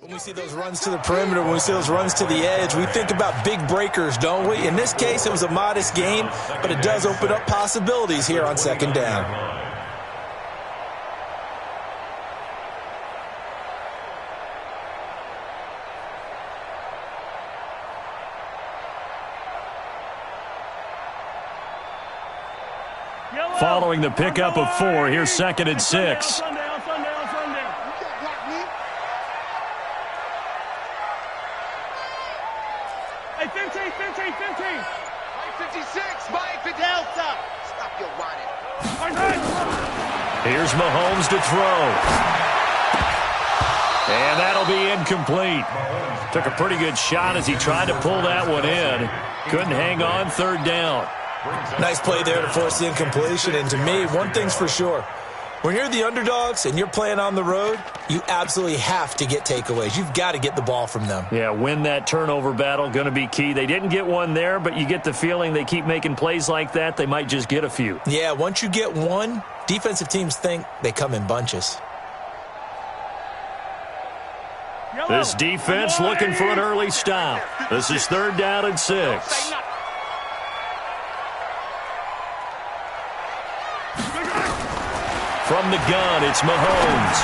When we see those runs to the perimeter, when we see those runs to the edge, we think about big breakers, don't we? In this case, it was a modest gain, but it does open up possibilities here on second down. Following the pickup of 4, here's 2nd and 6. Here's Mahomes to throw. And that'll be incomplete. Took a pretty good shot as he tried to pull that one in. Couldn't hang on, 3rd down. Nice play there to force the incompletion. And to me, one thing's for sure. When you're the underdogs and you're playing on the road, you absolutely have to get takeaways. You've got to get the ball from them. Yeah, win that turnover battle, going to be key. They didn't get one there, but you get the feeling they keep making plays like that, they might just get a few. Yeah, once you get one, defensive teams think they come in bunches. This defense looking for an early stop. This is 3rd down and 6. From the gun, it's Mahomes.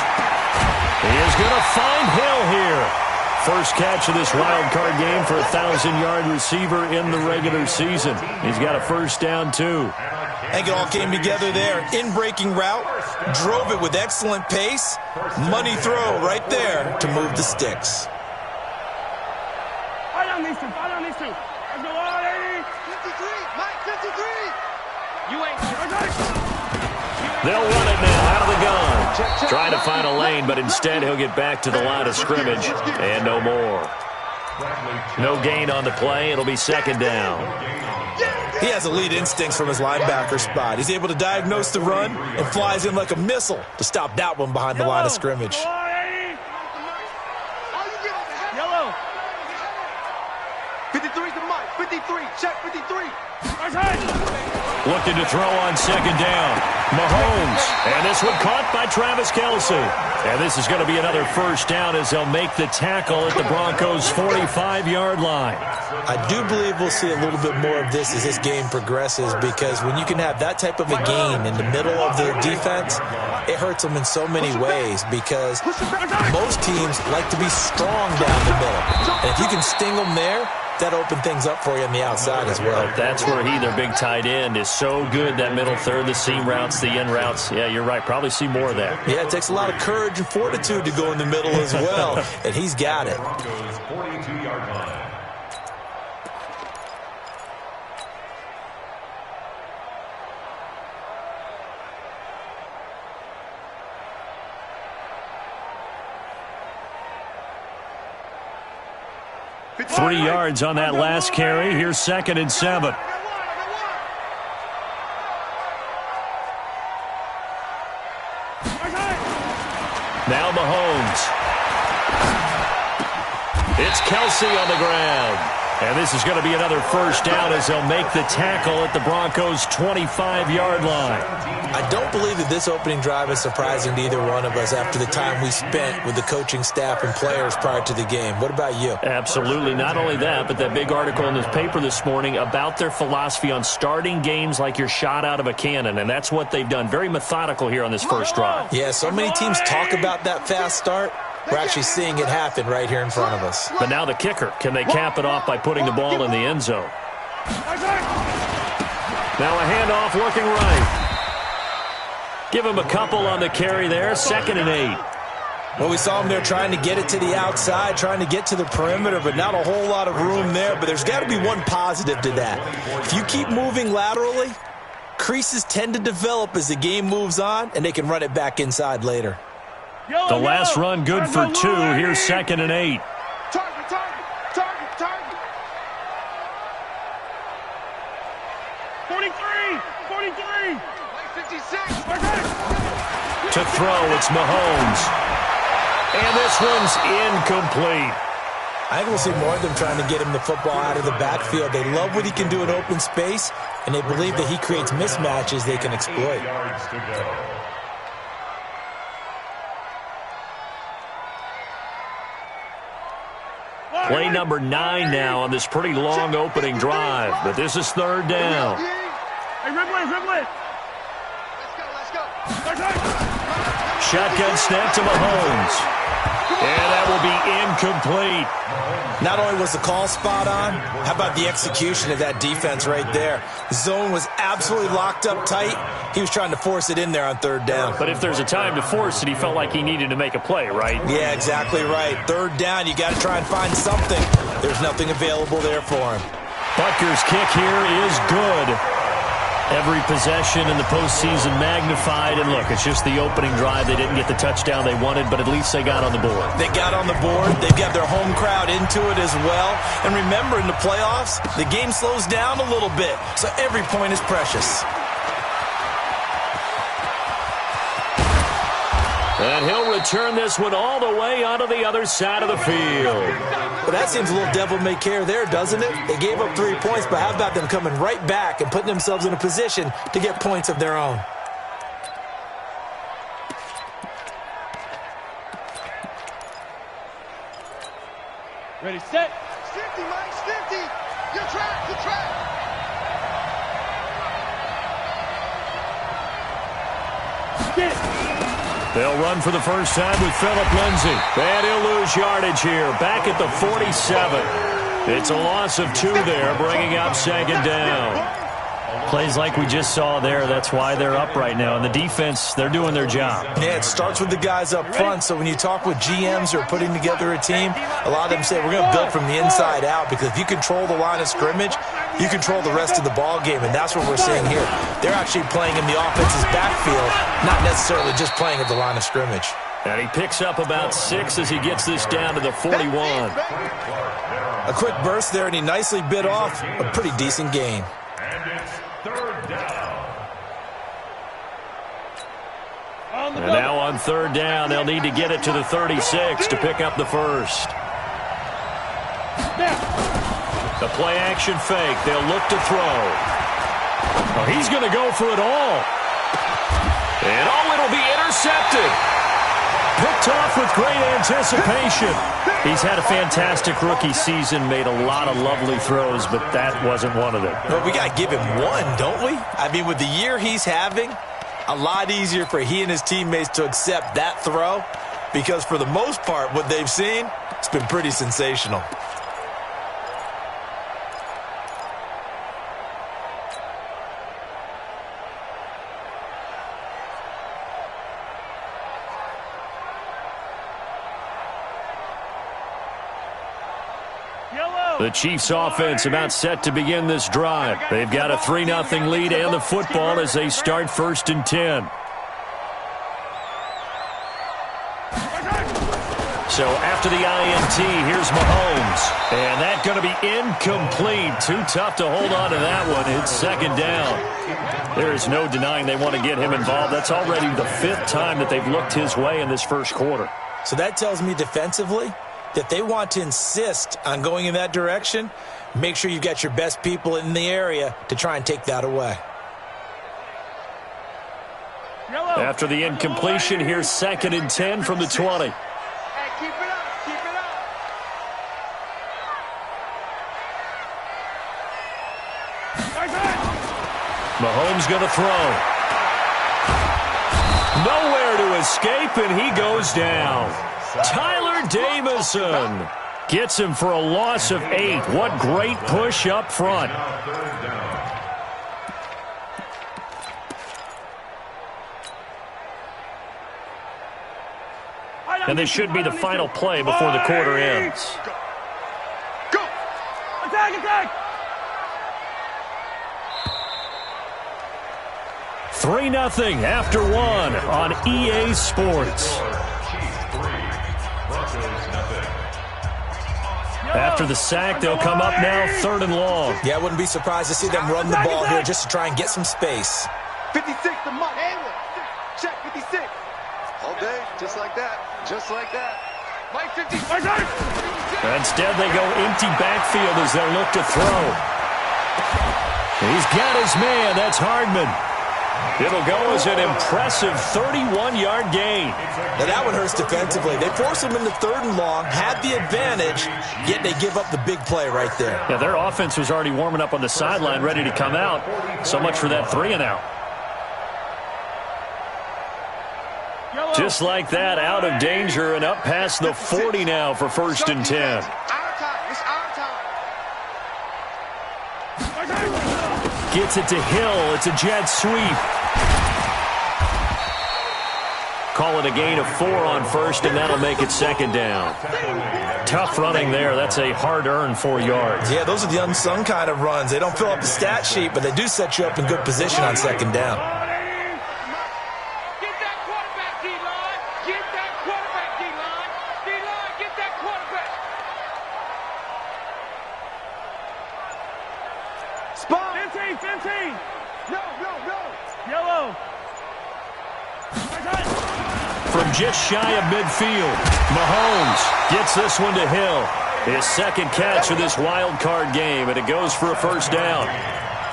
He is going to find Hill here. First catch of this wild card game for a 1,000-yard receiver in the regular season. He's got a first down, too. I think it all came together there. In-breaking route, drove it with excellent pace. Money throw right there to move the sticks. Fight on these two. Let's go, 53, Mike, 53. You ain't. They'll run it now out of the gun. Trying to find a lane, but instead he'll get back to the line of scrimmage. And no more. No gain on the play. It'll be 2nd down. He has elite instincts from his linebacker spot. He's able to diagnose the run and flies in like a missile to stop that one behind the line of scrimmage. Yellow. 53 to Mike. 53. Check 53. Looking to throw on 2nd down. Mahomes. And this one caught by Travis Kelce. And this is going to be another first down as they'll make the tackle at the Broncos' 45-yard line. I do believe we'll see a little bit more of this as this game progresses, because when you can have that type of a gain in the middle of the defense, it hurts them in so many ways, because most teams like to be strong down the middle. And if you can sting them there, that opened things up for you on the outside as well. That's where their big tight end, is so good, that middle third, the seam routes, the in routes. Yeah, you're right. Probably see more of that. Yeah, it takes a lot of courage and fortitude to go in the middle as well, and he's got it. 42-yard line. Three yards on that last carry. Here's 2nd and 7. Now Mahomes. It's Kelce on the ground. And this is going to be another first down as they'll make the tackle at the Broncos' 25-yard line. I don't believe that this opening drive is surprising to either one of us after the time we spent with the coaching staff and players prior to the game. What about you? Absolutely. Not only that, but that big article in this paper this morning about their philosophy on starting games like you're shot out of a cannon, and that's what they've done. Very methodical here on this first drive. Yeah, so many teams talk about that fast start. We're actually seeing it happen right here in front of us. But now the kicker. Can they cap it off by putting the ball in the end zone? Now a handoff looking right. Give him a couple on the carry there. 2nd and 8. Well, we saw him there trying to get it to the outside, trying to get to the perimeter, but not a whole lot of room there. But there's got to be one positive to that. If you keep moving laterally, creases tend to develop as the game moves on, and they can run it back inside later. The last run good for 2. Here's 2nd and 8. Target. 43. 56. To throw, it's Mahomes. And this one's incomplete. I think we'll see more of them trying to get him the football out of the backfield. They love what he can do in open space, and they believe that he creates mismatches they can exploit. Play number 9 now on this pretty long opening drive. But this is third down. Hey, Ridley. Let's go. Shotgun snap to Mahomes. And that will be incomplete. Not only was the call spot on, how about the execution of that defense right there? The zone was absolutely locked up tight. He was trying to force it in there on third down. But if there's a time to force it, he felt like he needed to make a play, right? Yeah, exactly right. Third down, you got to try and find something. There's nothing available there for him. Butker's kick here is good. Every possession in the postseason magnified. And look, it's just the opening drive. They didn't get the touchdown they wanted, but at least they got on the board. They got on the board. They've got their home crowd into it as well. And remember, in the playoffs, the game slows down a little bit, so every point is precious. And he'll return this one all the way onto the other side of the field. Well, that seems a little devil-may-care there, doesn't it? They gave up 3 points, but how about them coming right back and putting themselves in a position to get points of their own? Ready, set. Safety, Mike, safety. Your track. Get it. They'll run for the first time with Phillip Lindsay. And he'll lose yardage here. Back at the 47. It's a loss of 2 there, bringing up second down. Plays like we just saw there. That's why they're up right now. And the defense, they're doing their job. Yeah, it starts with the guys up front. So when you talk with GMs who are putting together a team, a lot of them say we're going to build from the inside out, because if you control the line of scrimmage, you control the rest of the ball game, and that's what we're seeing here. They're actually playing in the offense's backfield, not necessarily just playing at the line of scrimmage. And he picks up about 6 as he gets this down to the 41. A quick burst there, and he nicely bit off a pretty decent gain. And it's third down. And now on third down, they'll need to get it to the 36 to pick up the first. The play action fake. They'll look to throw. Oh, he's going to go for it all. And it'll be intercepted. Picked off with great anticipation. He's had a fantastic rookie season, made a lot of lovely throws, but that wasn't one of them. But we got to give him one, don't we? I mean, with the year he's having, a lot easier for he and his teammates to accept that throw, because for the most part, what they've seen, it's been pretty sensational. The Chiefs offense about set to begin this drive. They've got a 3-0 lead and the football as they start 1st and 10. So after the INT, here's Mahomes. And that's going to be incomplete. Too tough to hold on to that one. It's second down. There is no denying they want to get him involved. That's already the 5th time that they've looked his way in this first quarter. So that tells me defensively that they want to insist on going in that direction. Make sure you've got your best people in the area to try and take that away. After the incompletion, here's 2nd and 10 from the 20. Hey, keep it up. Mahomes going to throw. Nowhere to escape, and he goes down. Tyler Davison gets him for a loss of 8. What great push up front. And this should be the final play before the quarter ends. Go! Attack! 3-0 after 1 on EA Sports. After the sack, they'll come up now 3rd and long. Yeah, I wouldn't be surprised to see them run the ball here just to try and get some space. 56 to Mike. Check 56. All day, just like that. Mike 56. Instead, they go empty backfield as they look to throw. He's got his man. That's Hardman. It'll go as an impressive 31-yard gain. Now that one hurts defensively. They force them into 3rd and long, had the advantage, yet they give up the big play right there. Yeah, their offense was already warming up on the sideline, ready to come out. So much for that 3-and-out. Just like that, out of danger and up past the 40 now for 1st and 10. Our time. It's our time. Gets it to Hill. It's a jet sweep. Call it a gain of 4 on 1st, and that'll make it 2nd down. Tough running there. That's a hard-earned 4 yards. Yeah, those are the unsung kind of runs. They don't fill up the stat sheet, but they do set you up in good position on 2nd down. Get that quarterback, D-line. Get that quarterback, D-line. D-line, get that quarterback. Spot. 15. No. Yellow. From just shy of midfield, Mahomes gets this one to Hill. His 2nd catch of this wild card game, and it goes for a 1st down.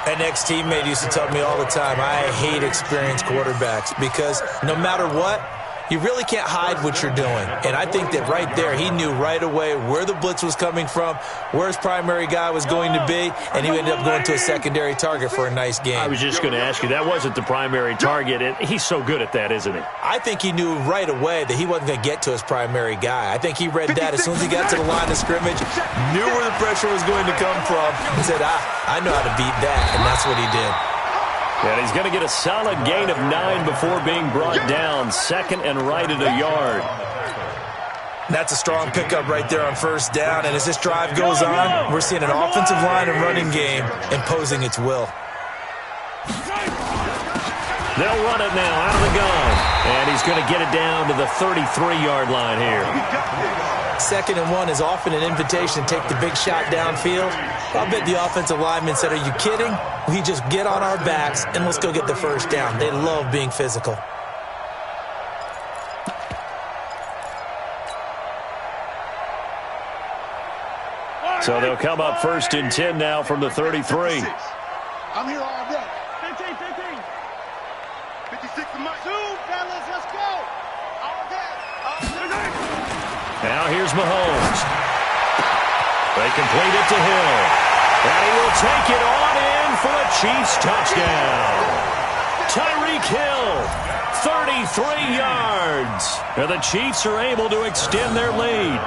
An ex-teammate used to tell me all the time, I hate experienced quarterbacks because no matter what, you really can't hide what you're doing. And I think that right there, he knew right away where the blitz was coming from, where his primary guy was going to be, and he ended up going to a secondary target for a nice game. I was just going to ask you, that wasn't the primary target, and he's so good at that, isn't he? I think he knew right away that he wasn't going to get to his primary guy. I think he read that as soon as he got to the line of scrimmage, knew where the pressure was going to come from, and said, I know how to beat that, and that's what he did. And he's going to get a solid gain of 9 before being brought down. 2nd and right at a yard. That's a strong pickup right there on 1st down. And as this drive goes on, we're seeing an offensive line and running game imposing its will. They'll run it now out of the gun. And he's going to get it down to the 33-yard line here. 2nd and 1 is often an invitation to take the big shot downfield. I'll bet the offensive lineman said, are you kidding? We just get on our backs and let's go get the 1st down. They love being physical. So they'll come up 1st and 10 now from the 33. I'm here all day. 15. 56 in my two, fellas, let's go. All day. Now here's Mahomes. They complete it to Hill. And he will take it on in for a Chiefs touchdown. Tyreek Hill, 33 yards. And the Chiefs are able to extend their lead.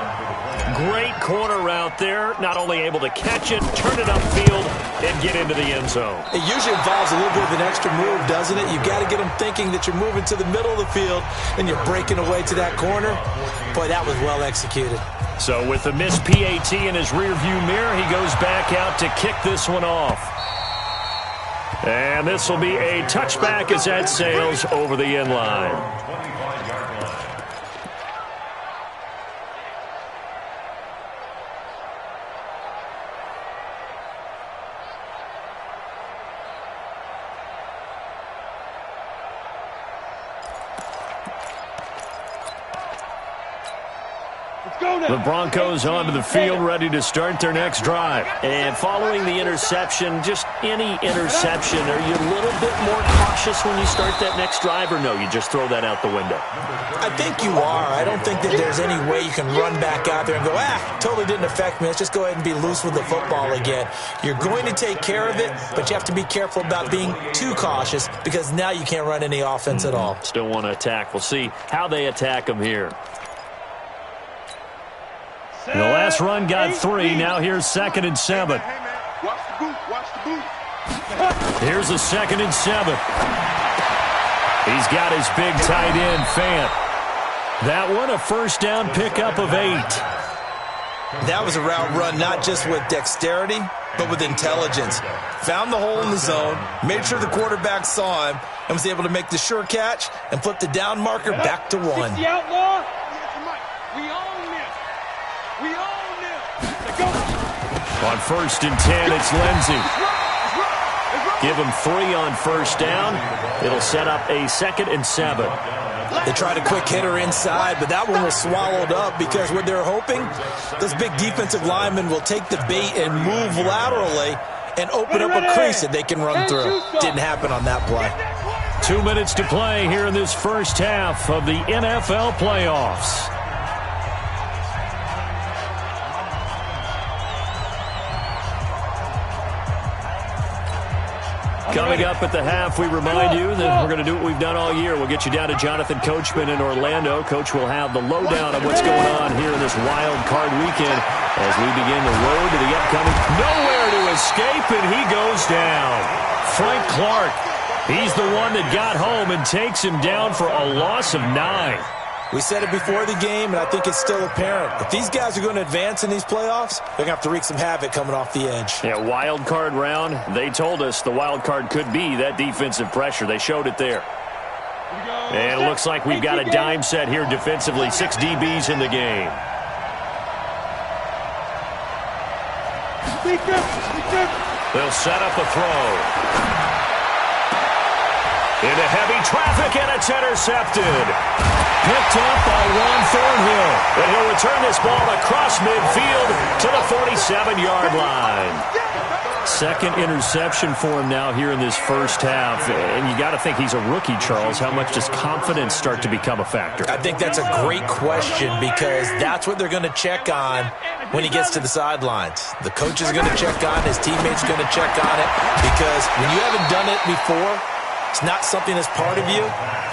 Great corner route there. Not only able to catch it, turn it upfield, and get into the end zone. It usually involves a little bit of an extra move, doesn't it? You've got to get them thinking that you're moving to the middle of the field and you're breaking away to that corner. Boy, that was well executed. So with the missed PAT in his rearview mirror, he goes back out to kick this one off. And this will be a touchback as that sails over the end line. The Broncos onto the field, ready to start their next drive. And following the interception, just any interception, are you a little bit more cautious when you start that next drive, or no, you just throw that out the window? I think you are. I don't think that there's any way you can run back out there and go, totally didn't affect me. Let's just go ahead and be loose with the football again. You're going to take care of it, but you have to be careful about being too cautious because now you can't run any offense at all. Still want to attack. We'll see how they attack them here. The last run got 3. Now here's 2nd and 7. Watch the boot. Watch the boot. Here's a 2nd and 7. He's got his big tight end, Fant. That one, a 1st down pickup of 8. That was a route run not just with dexterity, but with intelligence. Found the hole in the zone, made sure the quarterback saw him, and was able to make the sure catch and flip the down marker back to 1. The outlaw. We own this. We own this. Let's go. On 1st and 10, it's Lindsey. Give him 3 on 1st down. It'll set up a 2nd and 7. They tried a quick hitter inside, but that one was swallowed up because what they're hoping, those big defensive linemen will take the bait and move laterally and open up a crease that they can run through. Didn't happen on that play. 2 minutes to play here in this first half of the NFL playoffs. Coming up at the half, we remind you that we're going to do what we've done all year. We'll get you down to Jonathan Coachman in Orlando. Coach will have the lowdown of what's going on here in this wild card weekend as we begin the road to the upcoming. Nowhere to escape, and he goes down. Frank Clark, he's the one that got home and takes him down for a loss of 9. We said it before the game, and I think it's still apparent. If these guys are going to advance in these playoffs, they're going to have to wreak some havoc coming off the edge. Yeah, wild card round. They told us the wild card could be that defensive pressure. They showed it there. And it looks like we've got a dime set here defensively. 6 DBs in the game. They'll set up a throw. Into heavy traffic, and it's intercepted. Picked up by Ron Thornhill. And he'll return this ball across midfield to the 47-yard line. Second interception for him now here in this first half. And you got to think he's a rookie, Charles. How much does confidence start to become a factor? I think that's a great question because that's what they're going to check on when he gets to the sidelines. The coach is going to check on, his teammates are going to check on it because when you haven't done it before, it's not something that's part of you.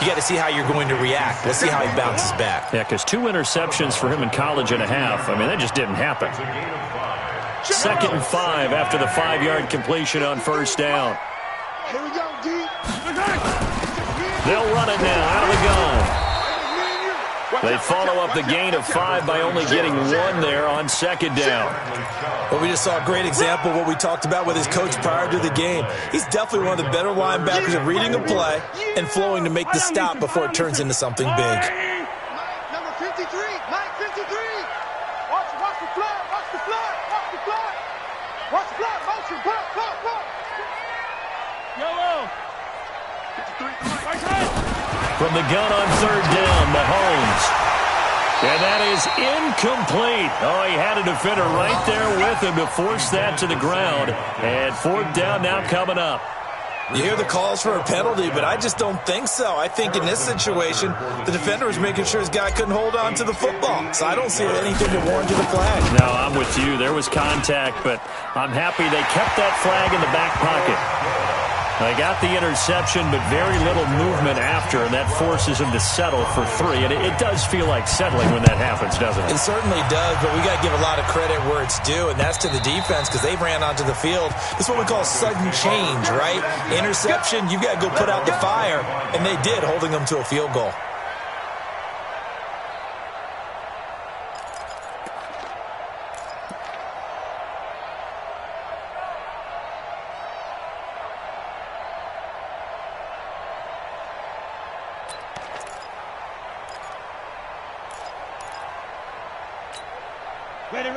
You got to see how you're going to react. Let's see how he bounces back. Yeah, because 2 interceptions for him in college and a half. I mean, that just didn't happen. 2nd and 5 after the 5-yard completion on first down. Here we go, D. They'll run it now out of the gun. They follow up the gain of 5 by only getting 1 there on 2nd down. Well, we just saw a great example of what we talked about with his coach prior to the game. He's definitely one of the better linebackers at reading a play and flowing to make the stop before it turns into something big. Number 53, Mike 53. Watch the flag, watch the flag, watch the flag. Watch the flag, motion, block. Yellow. 53, Right side. From the gun on 3rd down, Mahomes. And that is incomplete. Oh, he had a defender right there with him to force that to the ground. And 4th down now coming up. You hear the calls for a penalty, but I just don't think so. I think in this situation, the defender was making sure his guy couldn't hold on to the football. So I don't see anything to warrant to the flag. No, I'm with you. There was contact, but I'm happy they kept that flag in the back pocket. They got the interception, but very little movement after, and that forces him to settle for 3. And it does feel like settling when that happens, doesn't it? It certainly does, but we got to give a lot of credit where it's due, and that's to the defense because they ran onto the field. This is what we call sudden change, right? Interception, you've got to go put out the fire, and they did, holding them to a field goal.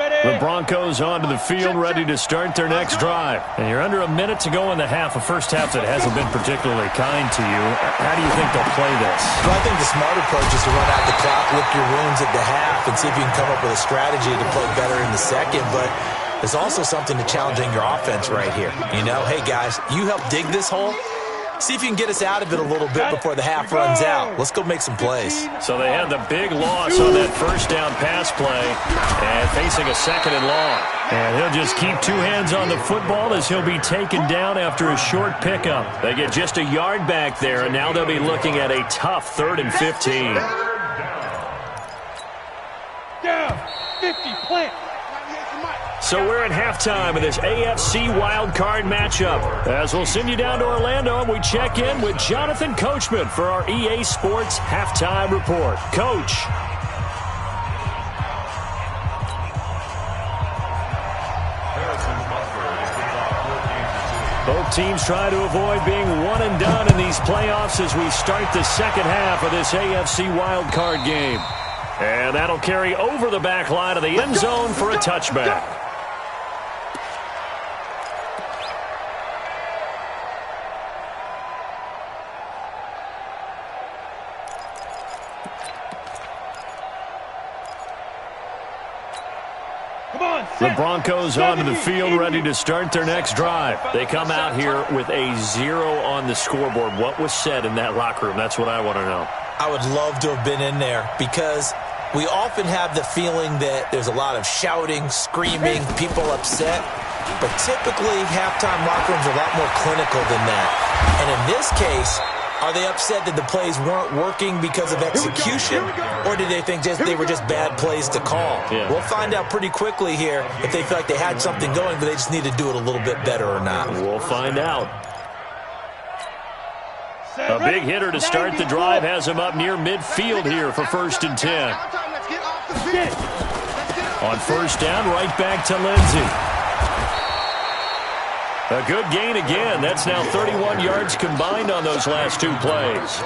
The Broncos onto the field, ready to start their next drive. And you're under a minute to go in the half, a first half that hasn't been particularly kind to you. How do you think they'll play this? Well, I think the smart approach is to run out the clock, lick your wounds at the half, and see if you can come up with a strategy to play better in the second. But there's also something to challenging your offense right here. You know, hey, guys, you help dig this hole. See if you can get us out of it a little bit before the half runs out. Let's go make some plays. So they had the big loss on that first down pass play and facing a 2nd and long. And he'll just keep 2 hands on the football as he'll be taken down after a short pickup. They get just a yard back there, and now they'll be looking at a tough 3rd and 15. Down. 50, plant. So we're at halftime of this AFC wildcard matchup. As we'll send you down to Orlando, and we check in with Jonathan Coachman for our EA Sports Halftime Report. Coach. Both teams try to avoid being one and done in these playoffs as we start the second half of this AFC wildcard game. And that'll carry over the back line of the end zone for a touchback. Come on, The Broncos onto the field, ready to start their next drive. They come out here with a 0 on the scoreboard. What was said in that locker room? That's what I want to know. I would love to have been in there because we often have the feeling that there's a lot of shouting, screaming, people upset. But typically, halftime locker rooms are a lot more clinical than that. And in this case, are they upset that the plays weren't working because of execution? Or did they think they were just bad plays to call? Yeah. We'll find out pretty quickly here if they feel like they had something going, but they just need to do it a little bit better or not. We'll find out. A big hitter to start the drive has him up near midfield here for 1st and 10. On 1st down, right back to Lindsey. A good gain again. That's now 31 yards combined on those last 2 plays.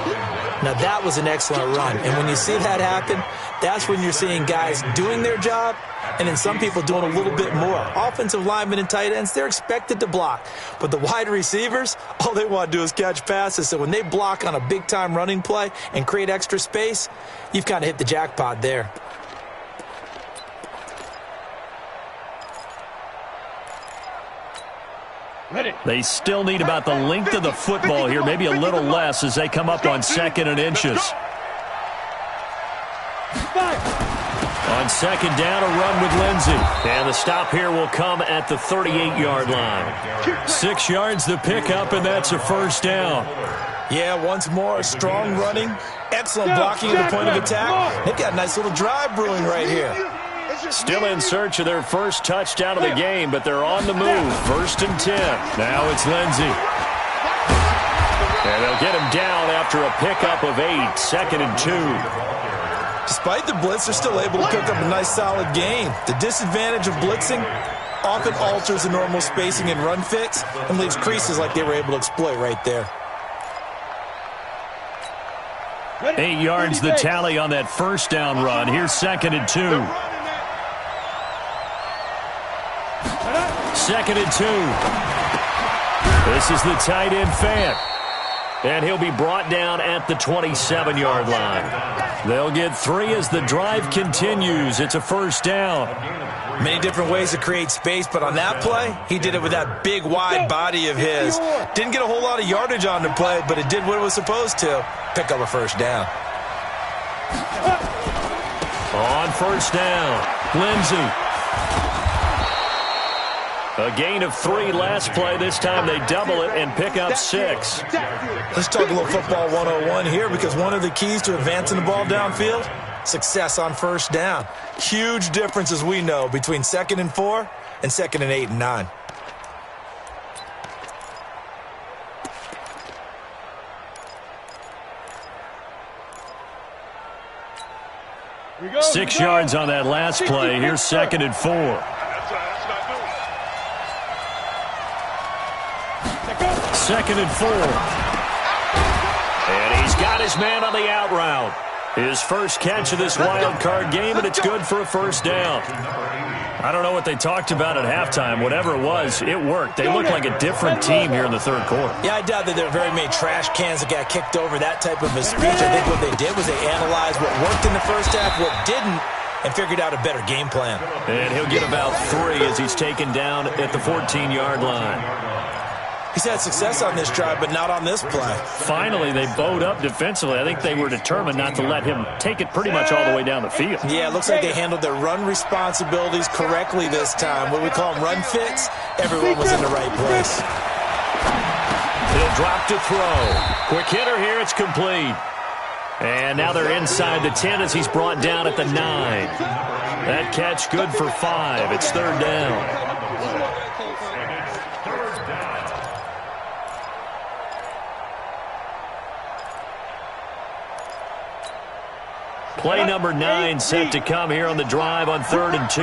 Now, that was an excellent run. And when you see that happen, that's when you're seeing guys doing their job and then some people doing a little bit more. Offensive linemen and tight ends, they're expected to block. But the wide receivers, all they want to do is catch passes. So when they block on a big-time running play and create extra space, you've kind of hit the jackpot there. They still need about the length of the football here, maybe a little less as they come up on 2nd and inches. On 2nd down, a run with Lindsey. And the stop here will come at the 38-yard line. 6 yards the pickup, and that's a 1st down. Yeah, once more, strong running, excellent blocking at the point of attack. They've got a nice little drive brewing right here. Still in search of their first touchdown of the game, but they're on the move. 1st and 10. Now it's Lindsey. And they'll get him down after a pickup of 8. 2nd and 2. Despite the blitz, they're still able to cook up a nice solid gain. The disadvantage of blitzing often alters the normal spacing and run fits and leaves creases like they were able to exploit right there. 8 yards the tally on that 1st down run. Here's 2nd and 2. 2nd and 2. This is the tight end Fant. And he'll be brought down at the 27-yard line. They'll get 3 as the drive continues. It's a 1st down. Many different ways to create space, but on that play, he did it with that big, wide body of his. Didn't get a whole lot of yardage on the play, but it did what it was supposed to. Pick up a 1st down. On 1st down, Lindsey. A gain of 3 last play. This time they double it and pick up 6. Let's talk a little football 101 here because one of the keys to advancing the ball downfield, success on 1st down. Huge difference, as we know, between 2nd and 4 and 2nd and 8 and 9. Go, 6 yards on that last play. Here's 2nd and 4. 2nd and 4. And he's got his man on the out route. His first catch of this wild card game, and it's good for a 1st down. I don't know what they talked about at halftime. Whatever it was, it worked. They looked like a different team here in the 3rd quarter. Yeah, I doubt that there were very many trash cans that got kicked over, that type of a speech. I think what they did was they analyzed what worked in the 1st half, what didn't, and figured out a better game plan. And he'll get about 3 as he's taken down at the 14-yard line. He's had success on this drive, but not on this play. Finally, they bowed up defensively. I think they were determined not to let him take it pretty much all the way down the field. Yeah, it looks like they handled their run responsibilities correctly this time. What we call them run fits, everyone was in the right place. He'll drop to throw. Quick hitter here, it's complete. And now they're inside the 10 as he's brought down at the 9. That catch good for 5. It's 3rd down. Play number 9 set to come here on the drive on 3rd and 2.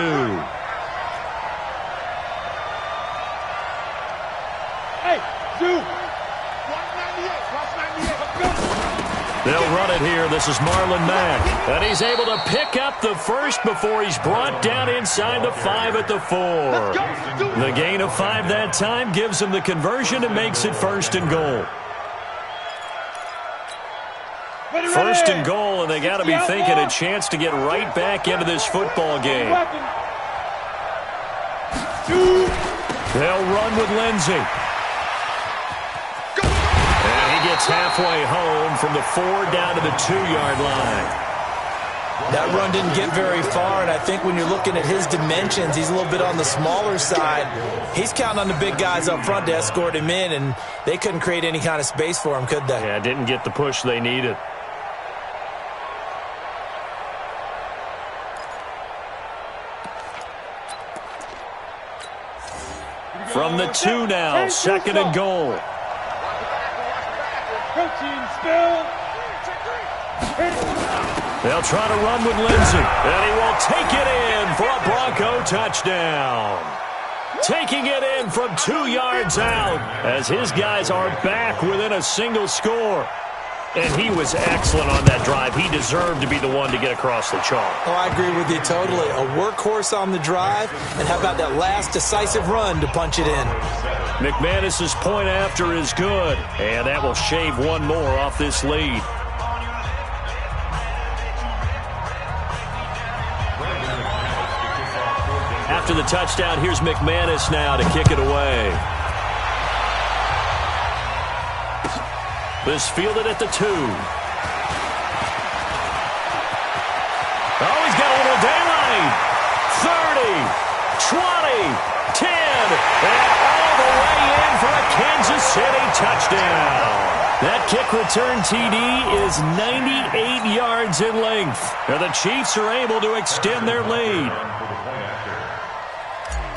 Hey, Zoo. They'll run it here. This is Marlon Mack. And he's able to pick up the 1st before he's brought down inside the 5 at the 4. The gain of 5 that time gives him the conversion and makes it 1st and goal. 1st and goal, and they got to be thinking a chance to get right back into this football game. They'll run with Lindsey. And he gets halfway home from the 4 down to the 2-yard line. That run didn't get very far, and I think when you're looking at his dimensions, he's a little bit on the smaller side. He's counting on the big guys up front to escort him in, and they couldn't create any kind of space for him, could they? Yeah, didn't get the push they needed. From the 2 now, 2nd and goal. They'll try to run with Lindsey, and he will take it in for a Bronco touchdown. Taking it in from 2 yards out as his guys are back within a single score. And he was excellent on that drive. He deserved to be the one to get across the chalk. Oh, I agree with you totally. A workhorse on the drive, and how about that last decisive run to punch it in? McManus's point after is good, and that will shave one more off this lead. After the touchdown, here's McManus now to kick it away. This fielded at the 2. Oh, he's got a little daylight. 30, 20, 10, and all the way in for a Kansas City touchdown. That kick return TD is 98 yards in length. And the Chiefs are able to extend their lead.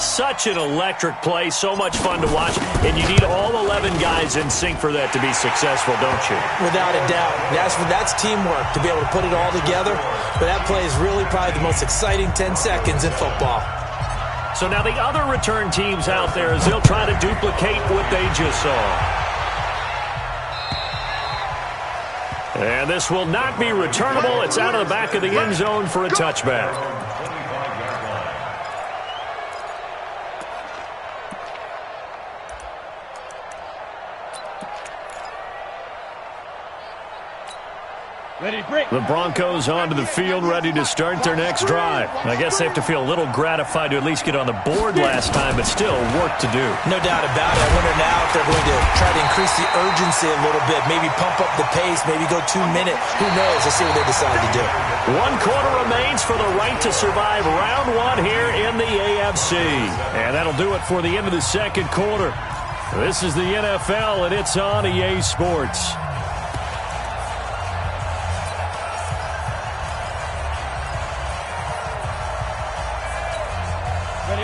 Such an electric play, so much fun to watch, and you need all 11 guys in sync for that to be successful, don't you? Without a doubt. That's teamwork, to be able to put it all together. But that play is really probably the most exciting 10 seconds in football. So now the other return teams out there, as they'll try to duplicate what they just saw. And this will not be returnable. It's out of the back of the end zone for a touchback. The Broncos onto the field, ready to start their next drive. I guess they have to feel a little gratified to at least get on the board last time, but still work to do. No doubt about it. I wonder now if they're going to try to increase the urgency a little bit, maybe pump up the pace, maybe go 2 minutes. Who knows? Let's see what they decide to do. 1 quarter remains for the right to survive round 1 here in the AFC. And that'll do it for the end of the 2nd quarter. This is the NFL, and it's on EA Sports.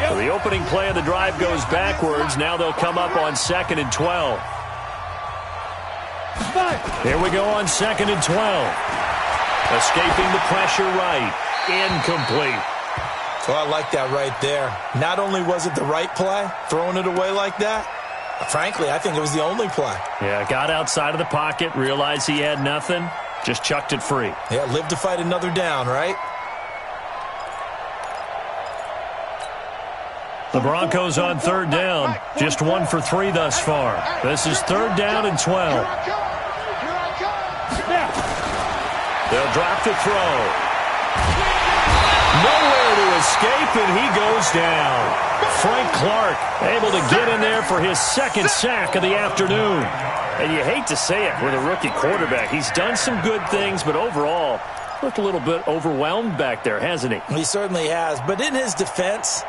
The opening play of the drive goes backwards. Now they'll come up on 2nd and 12. Here we go on 2nd and 12. Escaping the pressure right. Incomplete. So I like that right there. Not only was it the right play, throwing it away like that, frankly, I think it was the only play. Yeah, got outside of the pocket, realized he had nothing, just chucked it free. Yeah, live to fight another down, right? The Broncos on 3rd down. Just 1 for 3 thus far. This is 3rd down and 12. They'll drop to throw. Nowhere to escape, and he goes down. Frank Clark able to get in there for his 2nd sack of the afternoon. And you hate to say it with a rookie quarterback. He's done some good things, but overall, looked a little bit overwhelmed back there, hasn't he? He certainly has. But in his defense,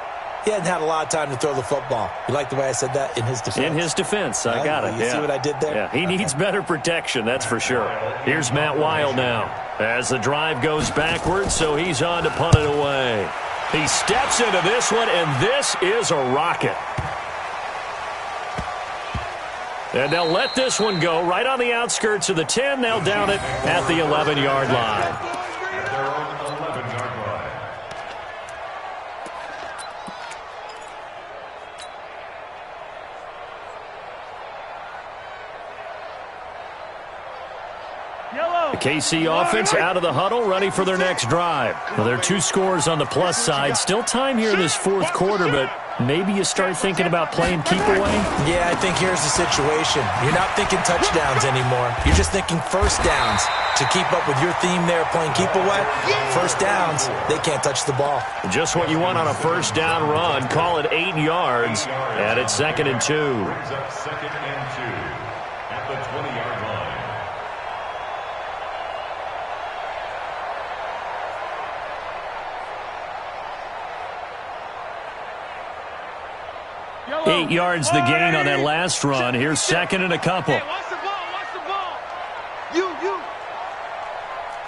he hadn't had a lot of time to throw the football. You like the way I said that? In his defense. In his defense. I got it. You see what I did there? Yeah, he needs better protection, that's for sure. Here's Matt Weil now. As the drive goes backwards, so he's on to punt it away. He steps into this one, and this is a rocket. And they'll let this one go right on the outskirts of the 10. They'll down it at the 11-yard line. The KC offense out of the huddle, ready for their next drive. Well, there are 2 scores on the plus side. Still time here in this 4th quarter, but maybe you start thinking about playing keep away? Yeah, I think here's the situation. You're not thinking touchdowns anymore. You're just thinking first downs. To keep up with your theme there, playing keep away, first downs, they can't touch the ball. Just what you want on a first down run. Call it 8 yards, and it's 2nd and 2. Brings up 2nd and 2 at the 20-yard line. Yellow. 8 yards the gain on that last run. Here's 2nd and a couple. Hey, watch the ball, watch the ball. You.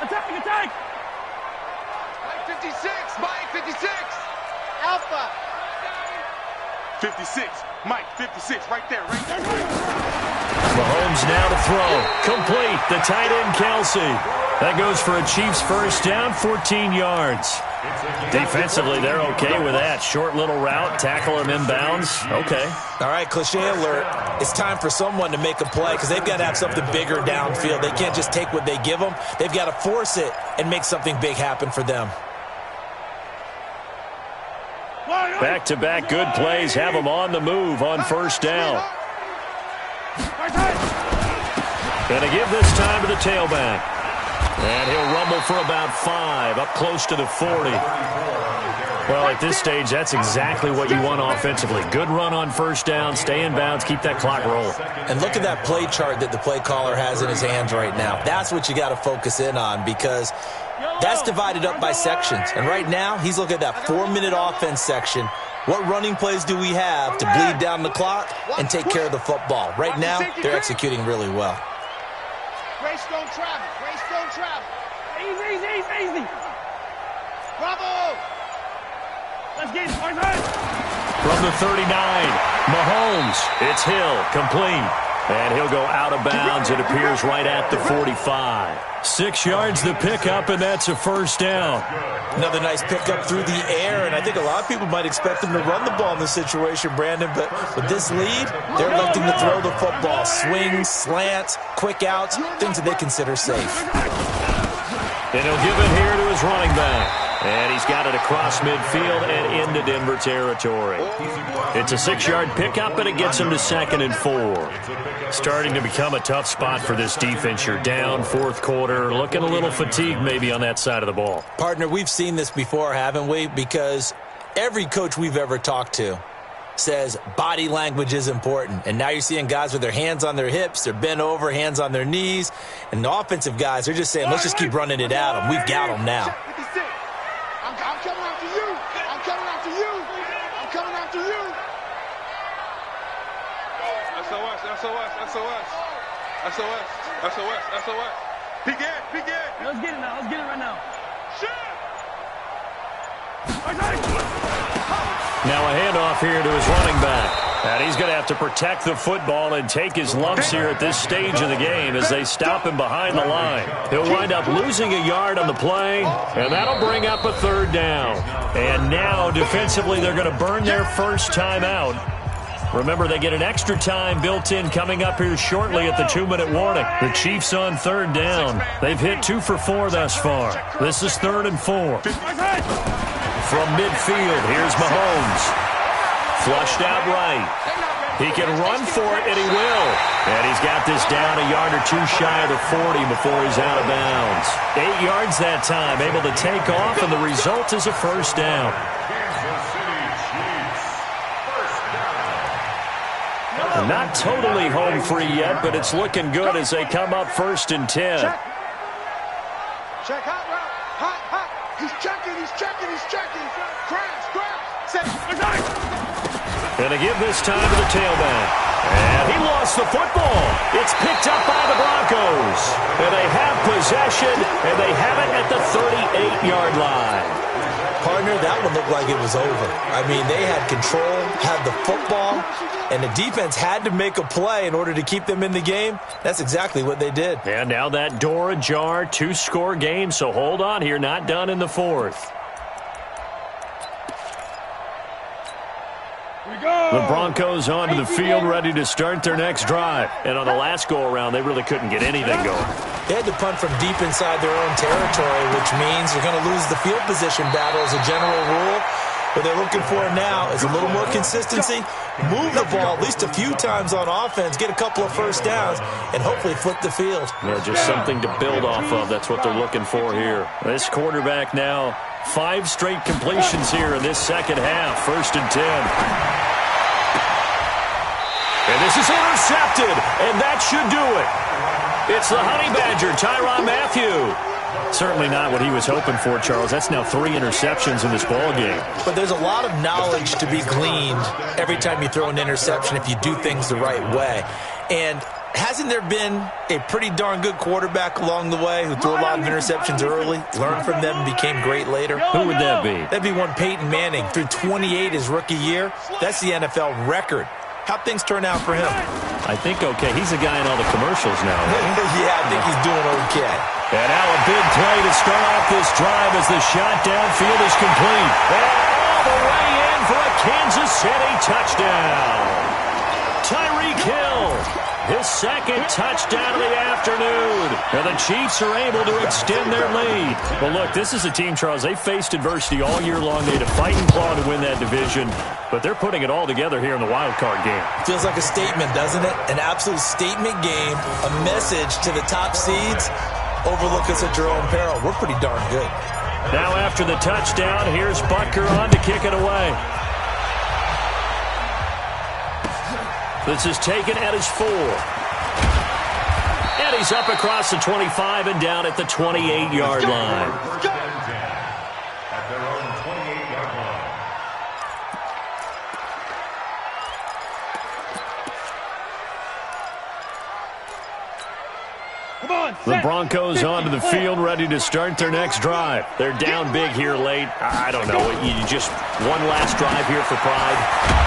Attack. Mike 56, Mike 56. Alpha. 56, Mike 56, right there. Mahomes now to throw. Complete. The tight end, Kelsey. That goes for a Chiefs first down, 14 yards. Defensively, they're okay with that. Short little route, tackle him inbounds. Okay. All right, cliche alert. It's time for someone to make a play because they've got to have something bigger downfield. They can't just take what they give them. They've got to force it and make something big happen for them. Back-to-back good plays have them on the move on first down. And a give this time to the tailback. And he'll rumble for about 5, up close to the 40. Well, at this stage, that's exactly what you want offensively. Good run on first down, stay in bounds, keep that clock rolling. And look at that play chart that the play caller has in his hands right now. That's what you got to focus in on because that's divided up by sections. And right now, he's looking at that 4-minute offense section. What running plays do we have to bleed down the clock and take care of the football? Right now, they're executing really well. Grace don't travel. Grace don't travel. Easy. Bravo. Let's get it. From the 39, Mahomes. It's Hill, complete. And he'll go out of bounds, it appears, right at the 45. 6 yards the pickup, and that's a first down. Another nice pickup through the air, and I think a lot of people might expect them to run the ball in this situation, Brandon, but with this lead, they're electing to throw the football. Swings, slants, quick outs, things that they consider safe. And he'll give it here to his running back. And he's got it across midfield and into Denver territory. It's a 6-yard pickup, and it gets him to 2nd and 4. Starting to become a tough spot for this defense. You're down, fourth quarter, looking a little fatigued maybe on that side of the ball. Partner, we've seen this before, haven't we? Because every coach we've ever talked to says body language is important. And now you're seeing guys with their hands on their hips, they're bent over, hands on their knees. And the offensive guys, they're just saying, let's just keep running it at them. We've got them now. I'm coming after you. I'm coming after you. I'm coming after you. SOS. Peek in. Let's get it right now. Now a handoff here to his running back. And he's going to have to protect the football and take his lumps here at this stage of the game as they stop him behind the line. He'll wind up losing a yard on the play, and that'll bring up a third down. And now defensively they're going to burn their first time out. Remember, they get an extra time built in coming up here shortly at the 2-minute warning. The Chiefs on third down. They've hit 2 for 4 thus far. This is 3rd and 4. From midfield, here's Mahomes. Flushed out right. He can run for it, and he will. And he's got this down a yard or 2 shy of the 40 before he's out of bounds. 8 yards that time, able to take off, and the result is a first down. Not totally home free yet, but it's looking good as they come up 1st and 10. Check hot route. Hot. He's checking. Crash. Set. And a give this time to the tailback. And he lost the football. It's picked up by the Broncos. And they have possession, and they have it at the 38-yard line. Partner, that one looked like it was over. I mean, they had control, had the football, and the defense had to make a play in order to keep them in the game. That's exactly what they did. And now that door ajar, 2-score game, so hold on here, not done in the 4th. The Broncos onto the field, ready to start their next drive. And on the last go-around, they really couldn't get anything going. They had to punt from deep inside their own territory, which means you're going to lose the field position battle as a general rule. What they're looking for now is a little more consistency, move the ball at least a few times on offense, get a couple of first downs, and hopefully flip the field. Yeah, just something to build off of. That's what they're looking for here. This quarterback now, 5 straight completions here in this second half. 1st and 10. And this is intercepted, and that should do it. It's the Honey Badger, Tyrann Mathieu. Certainly not what he was hoping for, Charles. That's now 3 interceptions in this ball game. But there's a lot of knowledge to be gleaned every time you throw an interception if you do things the right way. And hasn't there been a pretty darn good quarterback along the way who threw a lot of interceptions early, learned from them, and became great later? Who would that be? That'd be one Peyton Manning. Threw 28 his rookie year. That's the NFL record. How'd things turn out for him? I think okay. He's a guy in all the commercials now, right? Yeah, I think he's doing okay. And now a big play to start off this drive as the shot downfield is complete. And all the way in for a Kansas City touchdown. Tyreek Hill, his 2nd touchdown of the afternoon. And the Chiefs are able to extend their lead. Well, look, this is a team, Charles, they faced adversity all year long. They had to fight and claw to win that division. But they're putting it all together here in the wild card game. Feels like a statement, doesn't it? An absolute statement game, a message to the top seeds. Overlook us at your own peril. We're pretty darn good. Now after the touchdown, here's Butker on to kick it away. This is taken at his 4. And he's up across the 25 and down at the 28-yard line. At their own 28-yard line. The Broncos onto the field, ready to start their next drive. They're down big here late. I don't know. You just one last drive here for pride.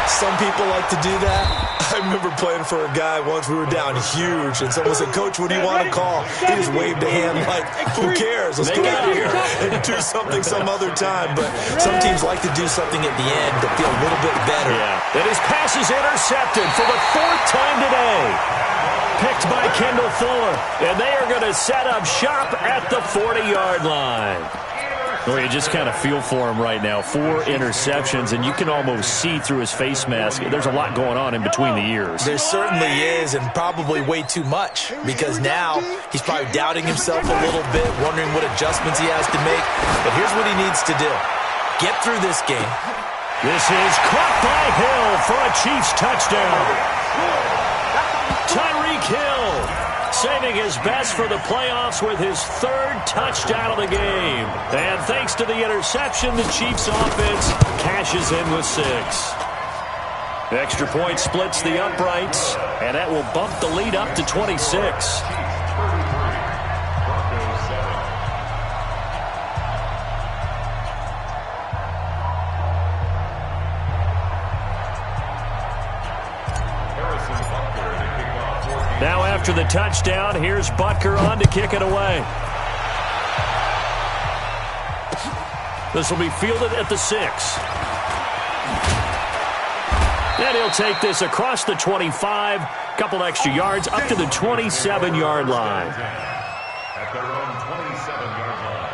Some people like to do that. I remember playing for a guy once. We were down huge, and someone said, "Coach, what do you want to call?" He just waved a hand like, "Who cares? Let's get out of here and do something some other time." But some teams like to do something at the end to feel a little bit better. Yeah. And his pass is intercepted for the 4th time today. Picked by Kendall Fuller. And they are going to set up shop at the 40-yard line. Well, you just kind of feel for him right now. 4 interceptions, and you can almost see through his face mask. There's a lot going on in between the ears. There certainly is, and probably way too much, because now he's probably doubting himself a little bit, wondering what adjustments he has to make. But here's what he needs to do. Get through this game. This is caught by Hill for a Chiefs touchdown. Tyreek Hill saving his best for the playoffs with his 3rd touchdown of the game. And thanks to the interception, the Chiefs offense cashes in with 6. The extra point splits the uprights, and that will bump the lead up to 26. Now after the touchdown, here's Butker on to kick it away. This will be fielded at the 6. And he'll take this across the 25, couple extra yards, up to the 27-yard line. At their own 27-yard line.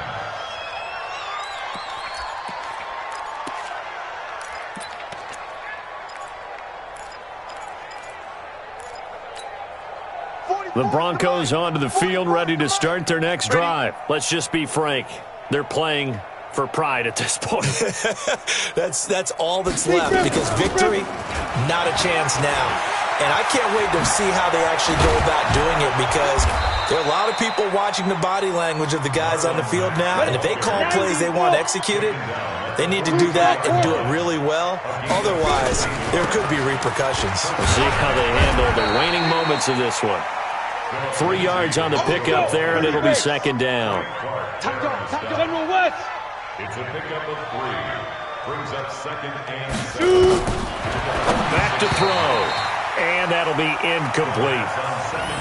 The Broncos onto the field, ready to start their next drive. Let's just be frank. They're playing for pride at this point. That's all that's left, because victory, not a chance now. And I can't wait to see how they actually go about doing it, because there are a lot of people watching the body language of the guys on the field now, and if they call plays they want executed, they need to do that and do it really well. Otherwise, there could be repercussions. We'll see how they handle the waning moments of this one. 3 yards on the pickup there, and it'll be 2nd down. General West. It's a pickup of 3. Brings up 2nd and 7. Back to throw. And that'll be incomplete.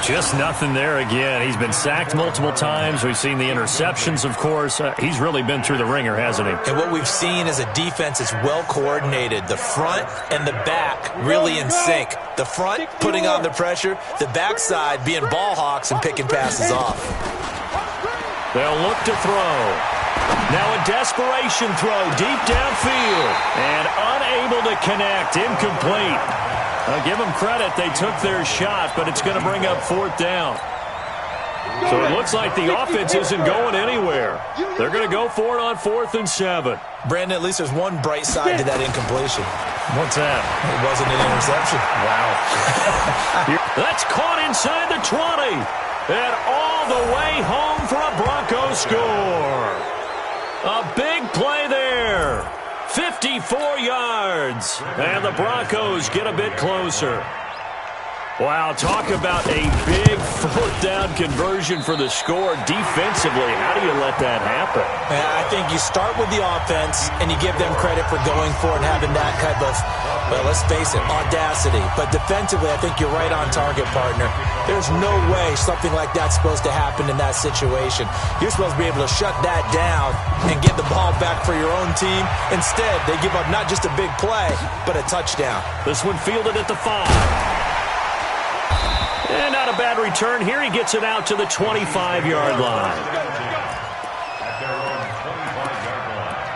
Just nothing there again. He's been sacked multiple times. We've seen the interceptions, of course. He's really been through the ringer, hasn't he? And what we've seen is a defense that's well coordinated. The front and the back really in sync. The front putting on the pressure. The backside being ball hawks and picking passes off. They'll look to throw. Now a desperation throw deep downfield. And unable to connect. Incomplete. I'll give them credit. They took their shot, but it's going to bring up 4th down. So it looks like the offense isn't going anywhere. They're going to go for it on 4th and 7. Brandon, at least there's one bright side to that incompletion. What's that? It wasn't an interception. Wow. That's caught inside the 20. And all the way home for a Broncos score. A big play there. 54 yards. And the Broncos get a bit closer. Wow, talk about a big 4th down conversion for the score defensively. How do you let that happen? I think you start with the offense, and you give them credit for going for it and having that type of, well, let's face it, audacity. But defensively, I think you're right on target, partner. There's no way something like that's supposed to happen in that situation. You're supposed to be able to shut that down and get the ball back for your own team. Instead, they give up not just a big play, but a touchdown. This one fielded at the 5. And not a bad return here. He gets it out to the 25-yard line. At their own 25-yard line.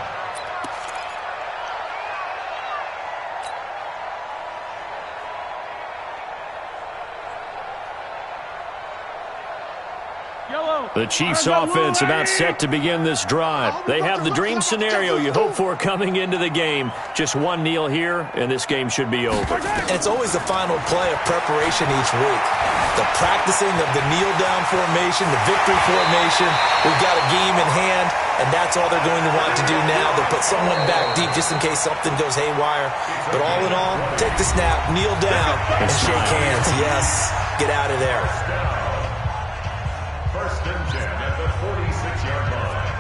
The Chiefs' offense about set to begin this drive. They have the dream scenario you hope for coming into the game. Just one kneel here, and this game should be over. And it's always the final play of preparation each week. The practicing of the kneel-down formation, the victory formation. We've got a game in hand, and that's all they're going to want to do now. They'll put someone back deep just in case something goes haywire. But all in all, take the snap, kneel down, and shake hands. Yes, get out of there. 1st and 10 at the 46-yard line.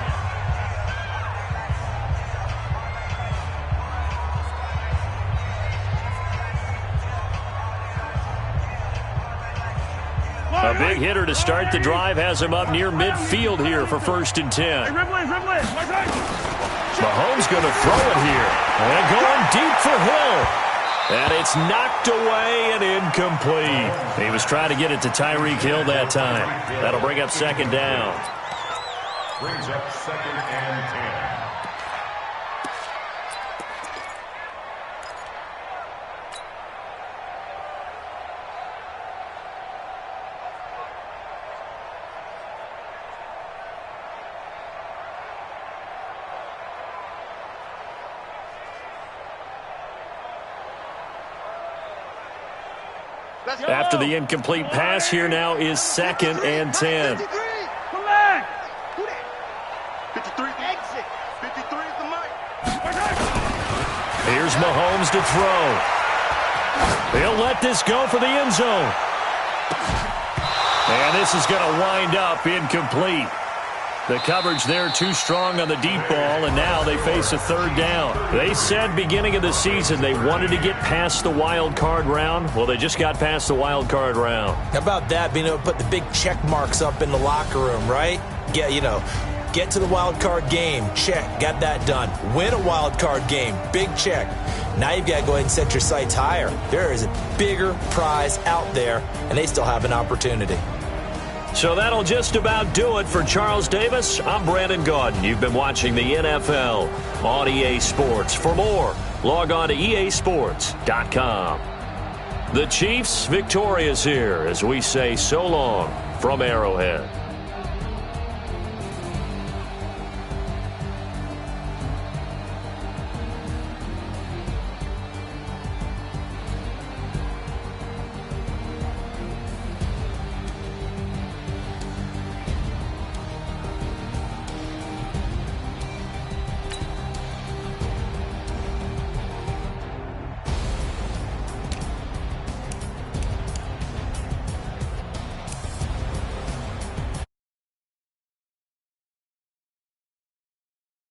A big hitter to start the drive has him up near midfield here for 1st and 10. Mahomes going to throw it here. And going deep for Hill. And it's knocked away and incomplete. He was trying to get it to Tyreek Hill that time. That'll bring up 2nd down. Brings up 2nd and 10. After the incomplete pass, here now is 2nd and 10. 53. Come on. 53. Exit. 53 is the mic. Here's Mahomes to throw. He'll let this go for the end zone. And this is going to wind up incomplete. The coverage there too strong on the deep ball, and now they face a 3rd down. They said beginning of the season they wanted to get past the wild card round. Well, they just got past the wild card round. How about that, being able to put the big check marks up in the locker room, right? Get to the wild card game. Check. Got that done. Win a wild card game. Big check. Now you've got to go ahead and set your sights higher. There is a bigger prize out there, and they still have an opportunity. So that'll just about do it for Charles Davis. I'm Brandon Gaudin. You've been watching the NFL on EA Sports. For more, log on to easports.com. The Chiefs victorious here as we say so long from Arrowhead.